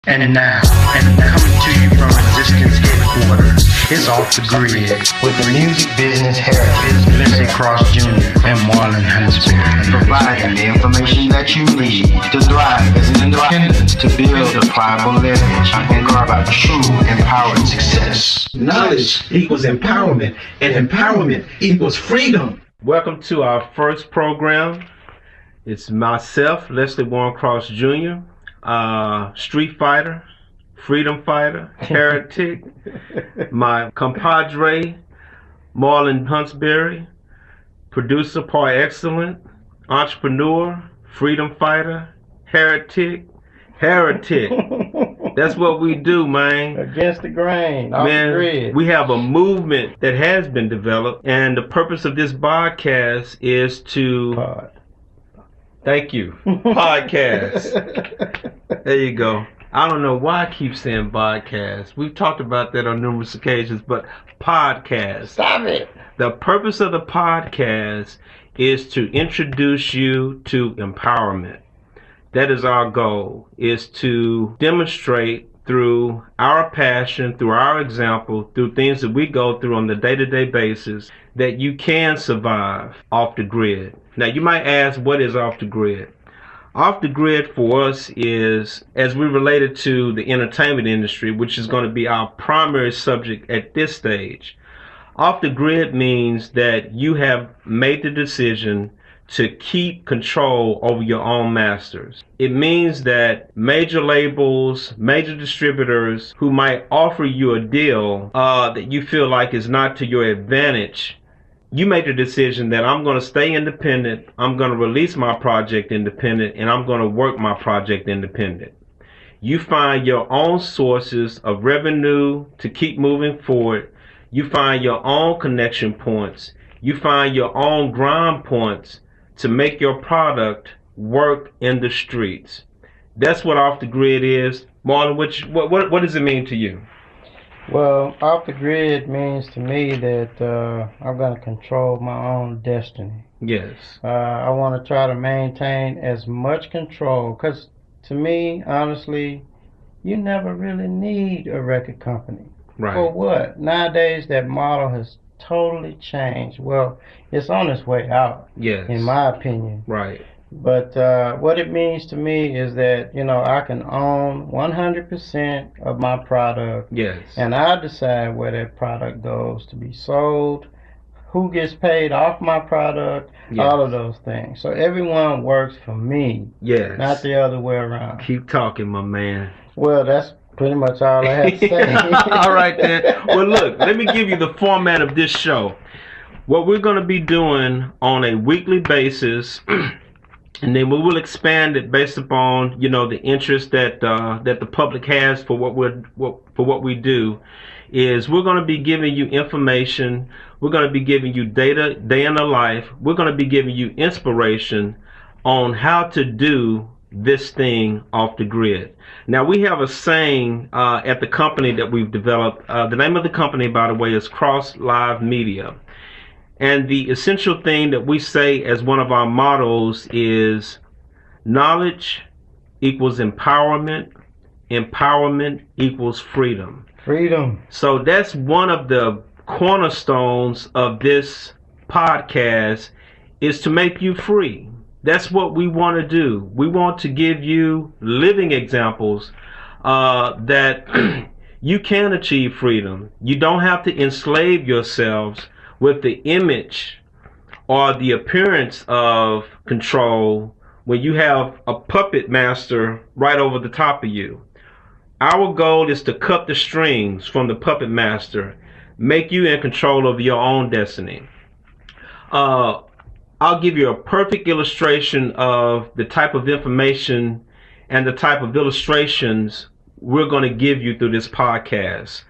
And now, coming to you from Resistance Headquarters, it's Off the Grid with the music business heretics, Lindsay Cross Jr. and Marlon Huntsberry, providing the information that you need to thrive as an independent, to build a pliable leverage and carve out true empowered success. Knowledge equals empowerment, and empowerment equals freedom. Welcome to our first program. It's myself, Leslie Warren Cross Jr., street fighter, freedom fighter, heretic, my compadre, Marlon Huntsberry, producer par excellence, entrepreneur, freedom fighter, heretic. That's what we do, man. Against the grain, off the grid. We have a movement that has been developed, and the purpose of this podcast is to... Thank you. Podcast. There you go. I don't know why I keep saying podcast. We've talked about that on numerous occasions, but podcast. Stop it. The purpose of the podcast is to introduce you to empowerment. That is our goal, is to demonstrate through our passion, through our example, through things that we go through on the day-to-day basis, that you can survive off the grid. Now, you might ask, what is off the grid? Off the grid for us is, as we related to the entertainment industry, which is going to be our primary subject at this stage. Off the grid means that you have made the decision to keep control over your own masters. It means that major labels, major distributors who might offer you a deal that you feel like is not to your advantage, you make the decision that I'm going to stay independent, I'm going to release my project independent, and I'm going to work my project independent. You find your own sources of revenue to keep moving forward. You find your own connection points. You find your own grind points to make your product work in the streets. That's what off the grid is. Marlon, what does it mean to you? Well, off the grid means to me that I'm going to control my own destiny. Yes. I want to try to maintain as much control, because to me, honestly, you never really need a record company. Right. For what? Nowadays, that model has totally changed. Well, it's on its way out, yes, in my opinion. Right. But what it means to me is that, I can own 100% of my product. Yes. And I decide where that product goes to be sold, who gets paid off my product, yes, all of those things. So everyone works for me. Yes. Not the other way around. Keep talking, my man. Well, that's pretty much all I have to say. All right, then. Well, look, let me give you the format of this show. What we're going to be doing on a weekly basis, and then we will expand it based upon, the interest that the public has for what we do, is we're going to be giving you information. We're going to be giving you data, day in the life. We're going to be giving you inspiration on how to do this thing off the grid. Now, we have a saying at the company that we've developed. The name of the company, by the way, is Cross Live Media. And the essential thing that we say as one of our mottos is knowledge equals empowerment. Empowerment equals freedom. Freedom. So that's one of the cornerstones of this podcast, is to make you free. That's what we want to do. We want to give you living examples that you can achieve freedom. You don't have to enslave yourselves with the image or the appearance of control when you have a puppet master right over the top of you. Our goal is to cut the strings from the puppet master, make you in control of your own destiny. I'll give you a perfect illustration of the type of information and the type of illustrations we're going to give you through this podcast.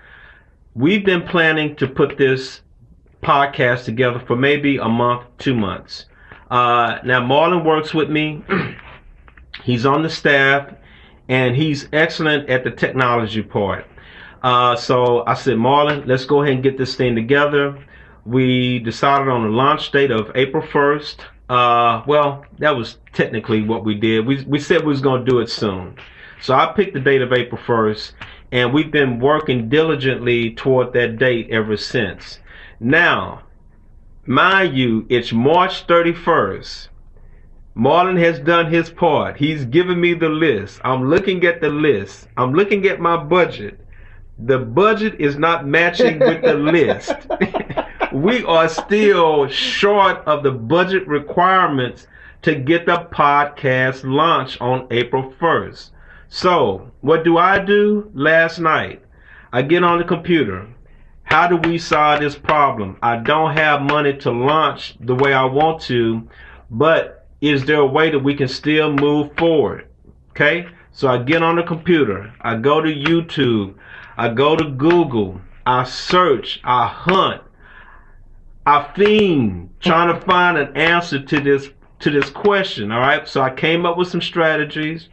We've been planning to put this podcast together for maybe a month, 2 months. Now, Marlon works with me. He's on the staff, and he's excellent at the technology part. So I said, Marlon, let's go ahead and get this thing together. We decided on a launch date of April 1st. Well, that was technically what we did. We said we was going to do it soon. So I picked the date of April 1st, and we've been working diligently toward that date ever since. Now, mind you, it's March 31st. Marlon has done his part. He's given me the list. I'm looking at the list. I'm looking at my budget. The budget is not matching with the list. We are still short of the budget requirements to get the podcast launched on April 1st. So, what do? Last night, I get on the computer. How do we solve this problem? I don't have money to launch the way I want to, but is there a way that we can still move forward? Okay, so I get on the computer. I go to YouTube. I go to Google. I search. I hunt. I fiend trying to find an answer to this question. All right, so I came up with some strategies.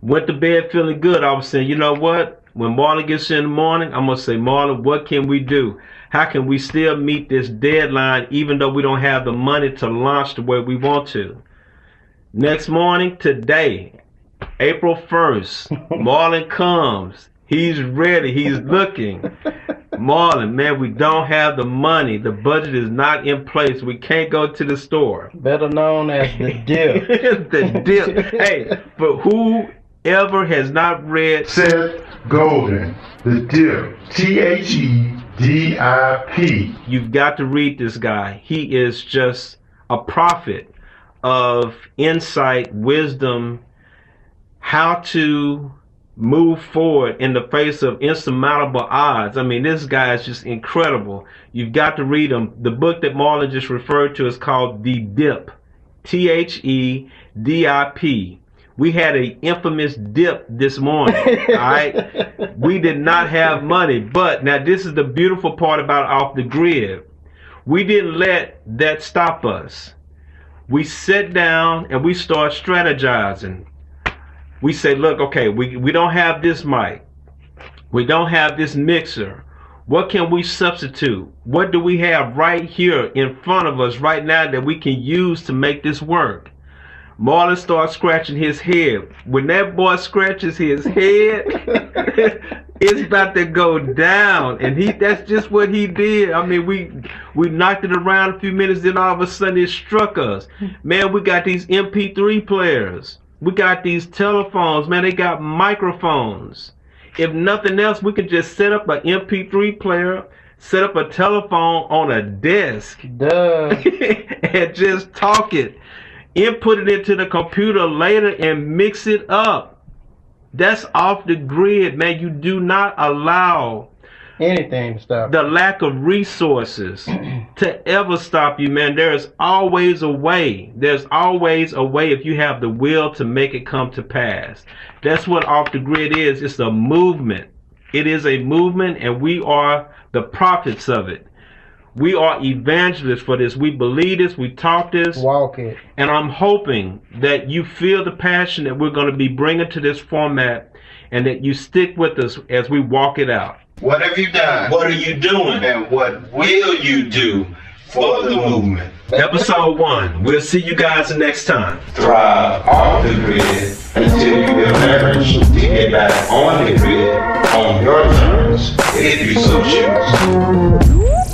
Went to bed feeling good. I was saying, you know what? When Marlon gets in the morning, I'm going to say, Marlon, what can we do? How can we still meet this deadline even though we don't have the money to launch the way we want to? Next morning, today, April 1st, Marlon comes. He's ready. He's looking. Marlon, man, we don't have the money. The budget is not in place. We can't go to the store. Better known as the dip. The dip. Hey, but whoever has not read Seth Golden, The Dip, THEDIP. You've got to read this guy. He is just a prophet of insight, wisdom, how to move forward in the face of insurmountable odds. I mean, this guy is just incredible. You've got to read him. The book that Marlon just referred to is called The Dip, THEDIP. We had an infamous dip this morning, all right? We did not have money, but now this is the beautiful part about Off the Grid. We didn't let that stop us. We sat down and we start strategizing. We say, look, okay, we don't have this mic. We don't have this mixer. What can we substitute? What do we have right here in front of us right now that we can use to make this work? Marlon starts scratching his head. When that boy scratches his head, it's about to go down. And that's just what he did. I mean, we knocked it around a few minutes, then all of a sudden it struck us. Man, we got these MP3 players. We got these telephones. Man, they got microphones. If nothing else, we can just set up an MP3 player, set up a telephone on a desk, and just talk it. Input it into the computer later and mix it up. That's Off the Grid, man. You do not allow anything to stop the lack of resources to ever stop you, man. There is always a way. There's always a way if you have the will to make it come to pass. That's what Off the Grid is. It's a movement. It is a movement, and we are the prophets of it. We are evangelists for this. We believe this. We talk this. Walk it. And I'm hoping that you feel the passion that we're going to be bringing to this format and that you stick with us as we walk it out. What have you done? What are you doing? And what will you do for the movement? Episode 1. We'll see you guys next time. Thrive off the grid until you will leverage to get back on the grid on your terms, if you so choose.